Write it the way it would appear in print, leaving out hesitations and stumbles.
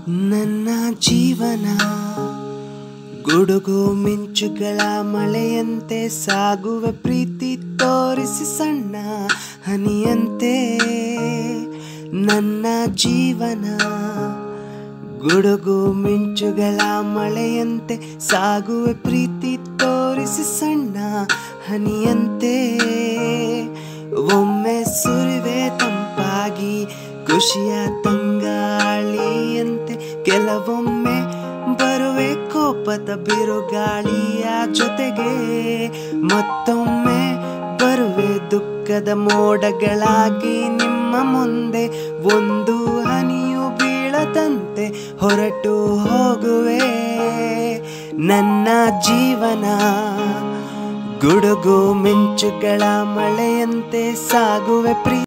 ನನ್ನ ಜೀವನ ಗುಡುಗು ಮಿಂಚುಗಳ ಮಳೆಯಂತೆ ಸಾಗುವ ಪ್ರೀತಿ ತೋರಿಸಿ ಸಣ್ಣ ಹನಿಯಂತೆ ನನ್ನ ಜೀವನ ಗುಡುಗು ಮಿಂಚುಗಳ ಮಳೆಯಂತೆ ಸಾಗುವ ಪ್ರೀತಿ ತೋರಿಸಿ ಸಣ್ಣ ಹನಿಯಂತೆ ಒಮ್ಮೆ ಸುರಿವೆ ತಂಪಾಗಿ ಖುಷಿಯ ತಂಗಾಳಿಯಂತೆ ಕೆಲವೊಮ್ಮೆ ಬರುವೆ ಕೋಪದ ಬಿರುಗಾಳಿಯ ಜೊತೆಗೆ ಮತ್ತೊಮ್ಮೆ ಬರುವೆ ದುಃಖದ ಮೋಡಗಳಾಗಿ ನಿಮ್ಮ ಮುಂದೆ ಒಂದು ಹನಿಯು ಬೀಳದಂತೆ ಹೊರಟು ಹೋಗುವೆ ನನ್ನ ಜೀವನ ಗುಡುಗು ಮಿಂಚುಗಳ ಮಳೆಯಂತೆ ಸಾಗುವೆ